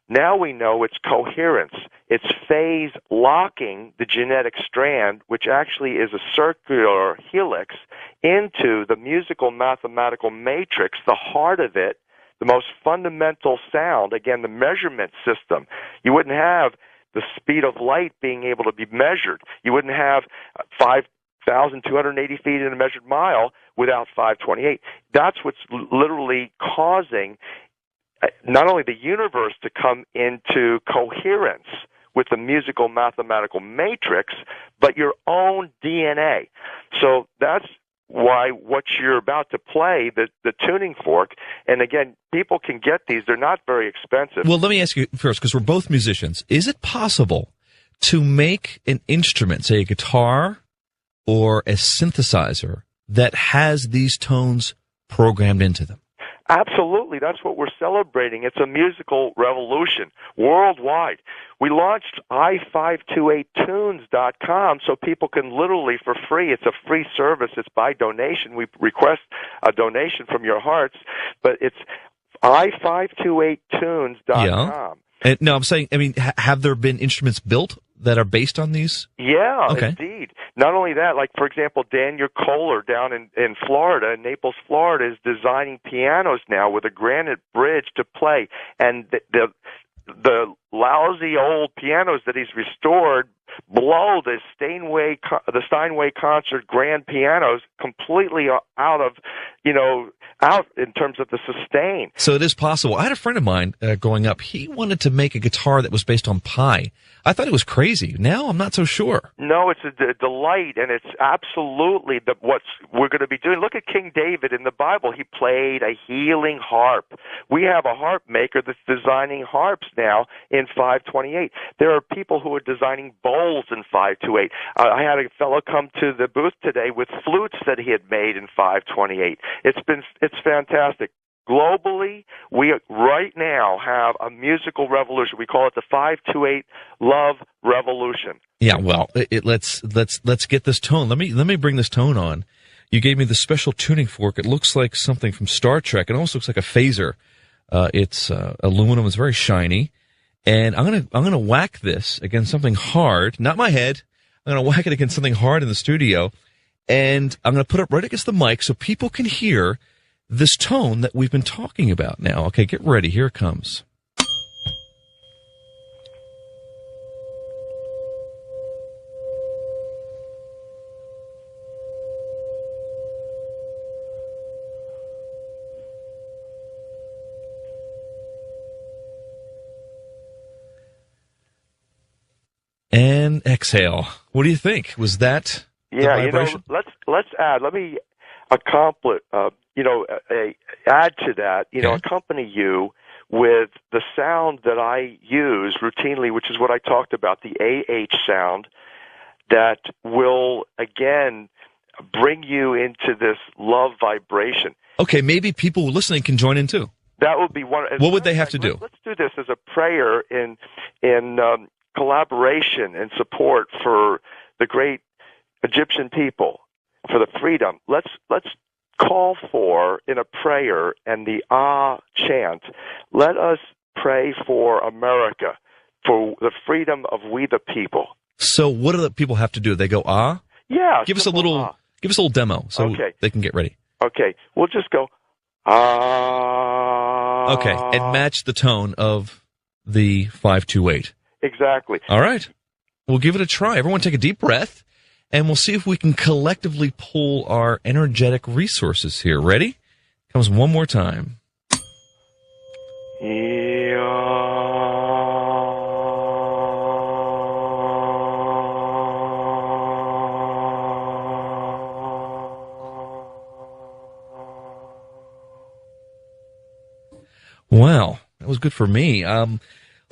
Now we know it's coherence. It's phase locking the genetic strand, which actually is a circular helix, into the musical mathematical matrix, the heart of it, the most fundamental sound, again, the measurement system. You wouldn't have the speed of light being able to be measured. You wouldn't have 5,280 feet in a measured mile without 528. That's what's literally causing not only the universe to come into coherence with the musical mathematical matrix, but your own DNA. So that's why what you're about to play, the tuning fork, and again, people can get these. They're not very expensive. Well, let me ask you first, because we're both musicians. Is it possible to make an instrument, say a guitar or a synthesizer, that has these tones programmed into them? Absolutely. That's what we're celebrating. It's a musical revolution worldwide. We launched i528tunes.com so people can literally, for free, it's a free service. It's by donation. We request a donation from your hearts, but it's i528tunes.com. Yeah. No, I'm saying, have there been instruments built that are based on these? Yeah, Okay. indeed. Not only that, like, for example, Daniel Kohler down in Florida, in Naples, Florida, is designing pianos now with a granite bridge to play. And the lousy old pianos that he's restored blow the Steinway concert grand pianos completely out in terms of the sustain. So it is possible. I had a friend of mine growing up. He wanted to make a guitar that was based on pi. I thought it was crazy. Now I'm not so sure. No, it's a delight, and it's absolutely what we're going to be doing. Look at King David in the Bible. He played a healing harp. We have a harp maker that's designing harps now in 528. There are people who are designing bowls in 528. I had a fellow come to the booth today with flutes that he had made in 528. It's fantastic. Globally, we right now have a musical revolution. We call it the 528 Love Revolution. Yeah, well, let's get this tone. Let me bring this tone on. You gave me the special tuning fork. It looks like something from Star Trek. It almost looks like a phaser. It's aluminum. It's very shiny, and I'm gonna whack this against something hard. Not my head. I'm gonna whack it against something hard in the studio, and I'm gonna put it right against the mic so people can hear this tone that we've been talking about now. Okay, get ready. Here it comes. And exhale. What do you think? Was that the vibration? Let's add. Let me accomplish. Add to that. Accompany you with the sound that I use routinely, which is what I talked about, the AH sound, that will again bring you into this love vibration. Okay, maybe people listening can join in too. That would be one. What would they have to do? Let's do this as a prayer in collaboration and support for the great Egyptian people, for the freedom. Let's call for, in a prayer and the chant, let us pray for America, for the freedom of we the people. So what do the people have to do? They go, ah? Yeah. Give us a little demo so they can get ready. Okay. We'll just go, ah. Okay. And match the tone of the 528. Exactly. All right. We'll give it a try. Everyone take a deep breath, and we'll see if we can collectively pull our energetic resources here. Ready? Comes one more time. Wow. That was good for me.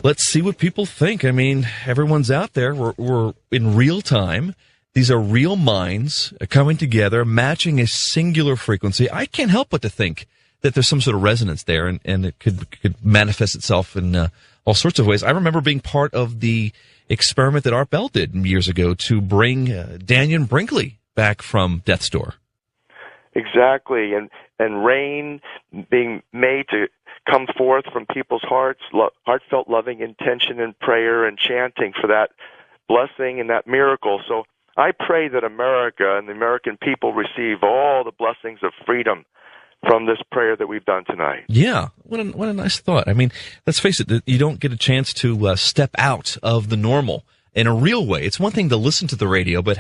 Let's see what people think. I mean, everyone's out there. We're in real time. These are real minds coming together, matching a singular frequency. I can't help but to think that there's some sort of resonance there, and it could manifest itself in all sorts of ways. I remember being part of the experiment that Art Bell did years ago to bring Dannion Brinkley back from death's door. Exactly, and rain being made to come forth from people's hearts, heartfelt loving intention and prayer and chanting for that blessing and that miracle. So I pray that America and the American people receive all the blessings of freedom from this prayer that we've done tonight. Yeah, what a nice thought. I mean, let's face it, you don't get a chance to step out of the normal in a real way. It's one thing to listen to the radio, but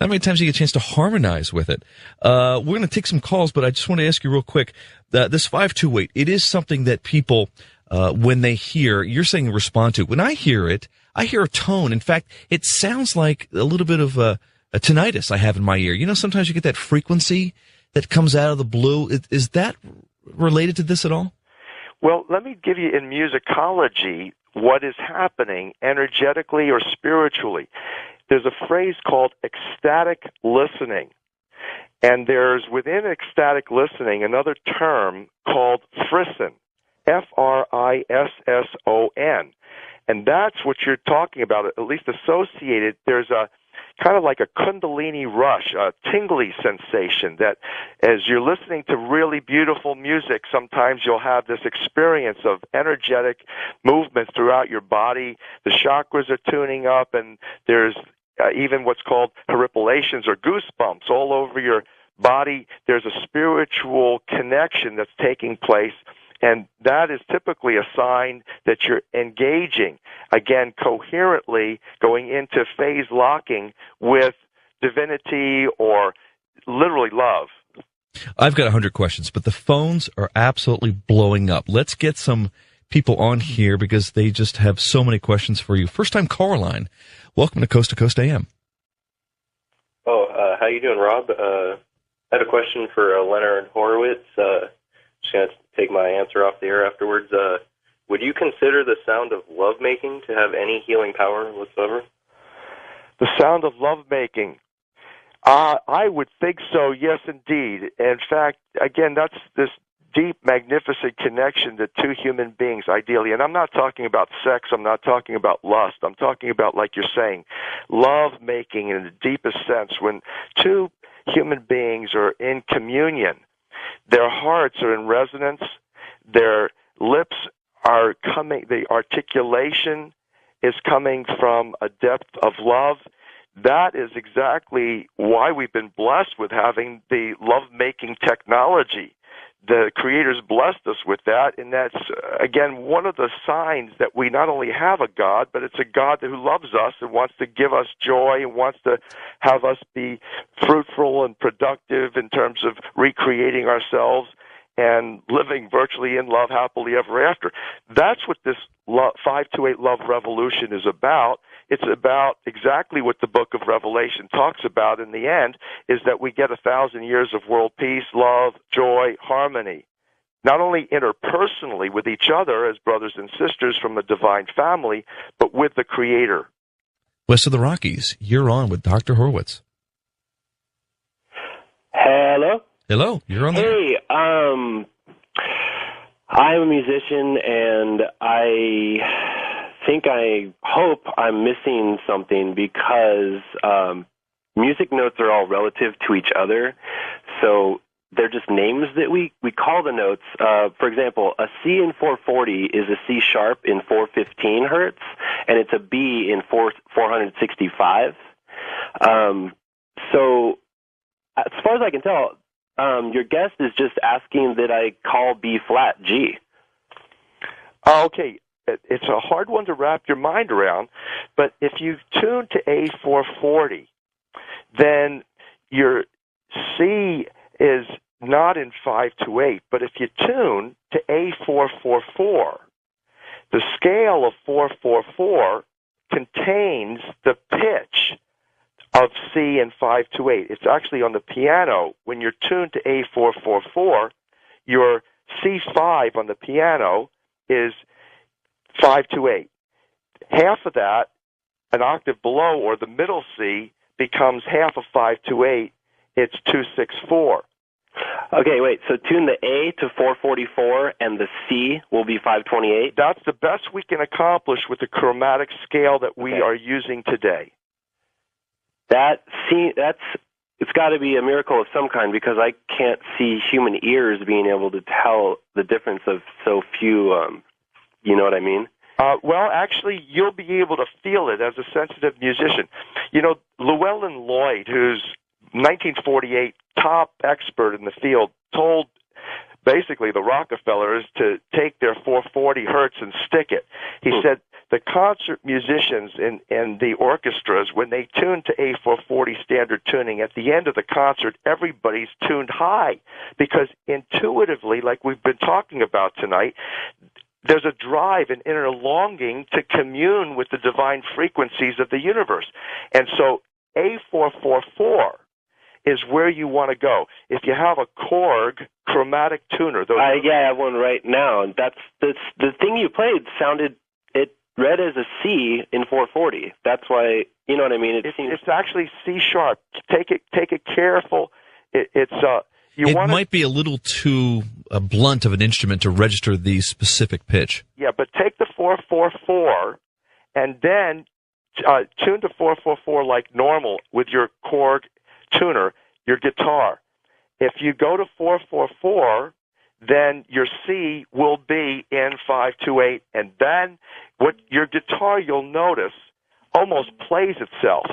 not many times you get a chance to harmonize with it. We're going to take some calls, but I just want to ask you real quick, this 528, it is something that people, when they hear, you're saying respond to. When I hear it, I hear a tone. In fact, it sounds like a little bit of a tinnitus I have in my ear. You know, sometimes you get that frequency that comes out of the blue. Is that related to this at all? Well, let me give you in musicology what is happening energetically or spiritually. There's a phrase called ecstatic listening. And there's within ecstatic listening another term called frisson, F-R-I-S-S-O-N. And that's what you're talking about, at least associated. There's kind of like a kundalini rush, a tingly sensation that as you're listening to really beautiful music, sometimes you'll have this experience of energetic movements throughout your body. The chakras are tuning up, and there's even what's called horripilations or goosebumps all over your body. There's a spiritual connection that's taking place, and that is typically a sign that you're engaging, again, coherently, going into phase locking with divinity or literally love. I've got 100 questions, but the phones are absolutely blowing up. Let's get some people on here because they just have so many questions for you. First time caller line. Welcome to Coast AM. How you doing, Rob? I had a question for Leonard Horowitz. Just going to take my answer off the air afterwards. Would you consider the sound of lovemaking to have any healing power whatsoever? The sound of lovemaking. I would think so, yes, indeed. In fact, again, that's this deep, magnificent connection to two human beings, ideally. And I'm not talking about sex. I'm not talking about lust. I'm talking about, like you're saying, love-making in the deepest sense. When two human beings are in communion, their hearts are in resonance, their lips are coming, the articulation is coming from a depth of love. That is exactly why we've been blessed with having the love-making technology. The Creator's blessed us with that, and that's, again, one of the signs that we not only have a God, but it's a God who loves us and wants to give us joy and wants to have us be fruitful and productive in terms of recreating ourselves and living virtually in love happily ever after. That's what this 528 Love Revolution is about. It's about exactly what the book of Revelation talks about in the end, is that we get 1,000 years of world peace, love, joy, harmony, not only interpersonally with each other as brothers and sisters from a divine family, but with the Creator. West of the Rockies, you're on with Dr. Horowitz. Hello? Hello, you're on there. Hey, I'm a musician, and I hope I'm missing something because music notes are all relative to each other. So they're just names that we call the notes. For example, a C in 440 is a C sharp in 415 hertz, and it's a B in 465. So as far as I can tell, your guest is just asking that I call B flat G. Okay. It's a hard one to wrap your mind around, but if you tune to A440, then your C is not in 528, but if you tune to A444, the scale of 444 contains the pitch of C in 528. It's actually on the piano. When you're tuned to A444, your C5 on the piano is 528. Half of that, an octave below, or the middle C, becomes half of 528. It's 264. Okay, wait. So tune the A to 444, and the C will be 528? That's the best we can accomplish with the chromatic scale that we are using today. It's got to be a miracle of some kind, because I can't see human ears being able to tell the difference of so few. You know what I mean? Well, actually, you'll be able to feel it as a sensitive musician. You know, Llewellyn Lloyd, who's 1948 top expert in the field, told basically the Rockefellers to take their 440 hertz and stick it. He said the concert musicians and the orchestras, when they tune to A440 standard tuning, at the end of the concert, everybody's tuned high, because intuitively, like we've been talking about tonight, there's a drive, an inner longing to commune with the divine frequencies of the universe. And so A444 is where you want to go. If you have a Korg chromatic tuner. I have one right now. And that's the thing you played sounded, it read as a C in 440. That's why, you know what I mean? It's actually C sharp. Take it careful. It might be a little too blunt of an instrument to register the specific pitch. Yeah, but take the 444 and then tune to 444 like normal with your Korg tuner, your guitar. If you go to 444, then your C will be in 528, and then what your guitar, you'll notice, almost plays itself.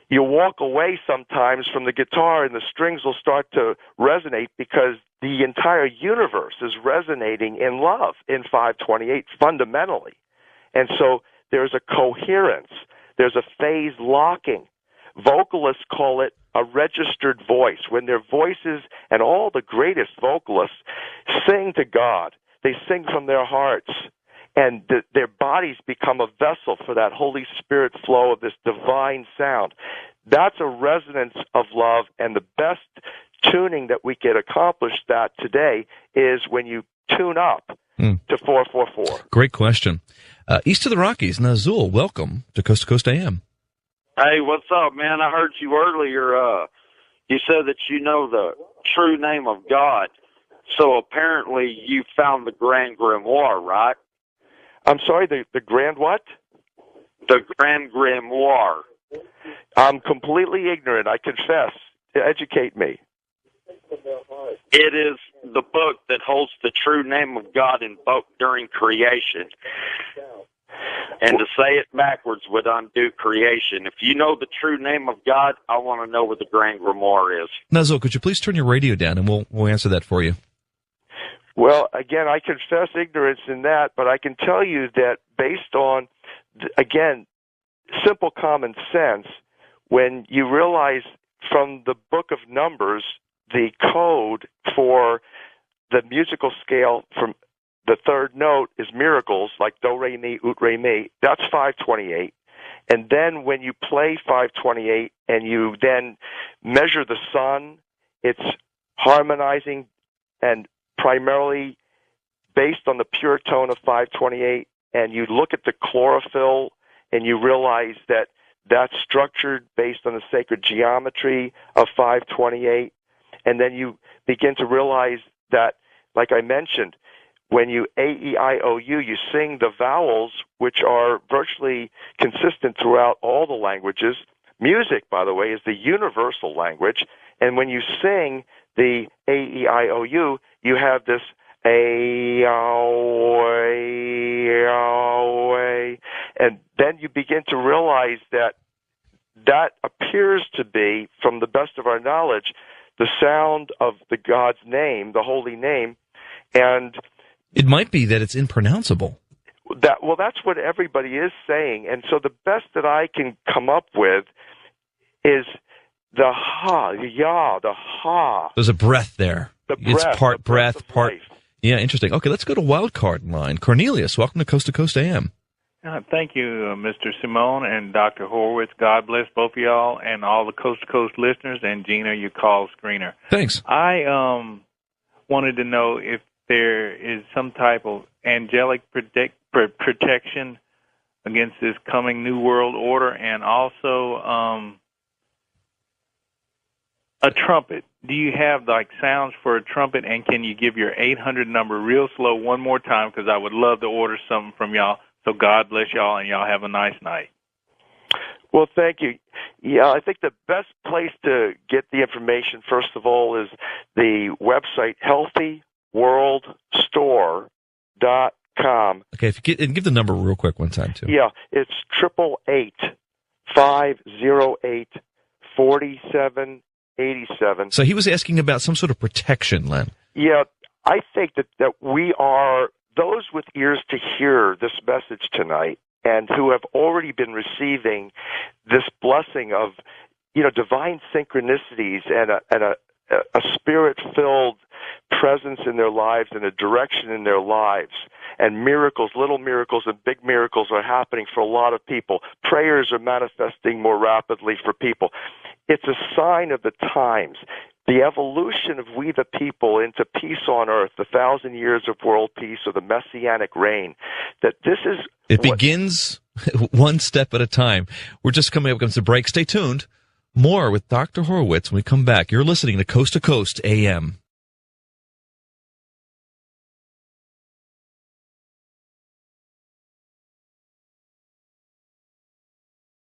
You walk away sometimes from the guitar and the strings will start to resonate because the entire universe is resonating in love in 528 fundamentally. And so there's a coherence. There's a phase locking. Vocalists call it a registered voice. When their voices, and all the greatest vocalists, sing to God, they sing from their hearts, and their bodies become a vessel for that Holy Spirit flow of this divine sound. That's a resonance of love, and the best tuning that we can accomplish that today is when you tune up to 444. Great question. East of the Rockies, Nazul, welcome to Coast AM. Hey, what's up, man? I heard you earlier. You said that you know the true name of God. So apparently you found the Grand Grimoire, right? I'm sorry, the Grand what? The Grand Grimoire. I'm completely ignorant, I confess. Educate me. It is the book that holds the true name of God invoked during creation. And to say it backwards would undo creation. If you know the true name of God, I want to know what the Grand Grimoire is. Nazul, could you please turn your radio down, and we'll answer that for you. Well, again, I confess ignorance in that, but I can tell you that based on, again, simple common sense, when you realize from the book of Numbers, the code for the musical scale from the third note is miracles, like do, re, mi, ut, re, mi. That's 528. And then when you play 528 and you then measure the sun, it's harmonizing and primarily based on the pure tone of 528. And you look at the chlorophyll and you realize that that's structured based on the sacred geometry of 528. And then you begin to realize that, like I mentioned, when you A-E-I-O-U, you sing the vowels, which are virtually consistent throughout all the languages. Music, by the way, is the universal language. And when you sing the A-E-I-O-U, you have this A-O-A, and then you begin to realize that that appears to be, from the best of our knowledge, the sound of the God's name, the holy name, and it might be that it's impronounceable. That's what everybody is saying, and so the best that I can come up with is the ha, the ya, the ha. There's a breath there. It's part breath, part. Life. Yeah, interesting. Okay, let's go to Wildcard line. Cornelius, welcome to Coast AM. Thank you, Mr. Simone and Dr. Horowitz. God bless both of y'all and all the Coast to Coast listeners, and Gina, your call screener. Thanks. I wanted to know if there is some type of angelic protection against this coming New World Order, and also a trumpet. Do you have like sounds for a trumpet, and can you give your 800 number real slow one more time, because I would love to order something from y'all. So God bless y'all, and y'all have a nice night. Well, thank you. Yeah, I think the best place to get the information, first of all, is the website healthyworldstore.com. Okay, if you give the number real quick one time, too. Yeah, it's 888-508-4787. So he was asking about some sort of protection, Len. Yeah, I think that we are, those with ears to hear this message tonight and who have already been receiving this blessing of, divine synchronicities and a spirit-filled presence in their lives and a direction in their lives. And miracles, little miracles and big miracles are happening for a lot of people. Prayers are manifesting more rapidly for people. It's a sign of the times. The evolution of we the people into peace on earth, the 1,000 years of world peace or the messianic reign, that this is... It begins one step at a time. We're just coming up against a break. Stay tuned. More with Dr. Horowitz when we come back. You're listening to Coast AM.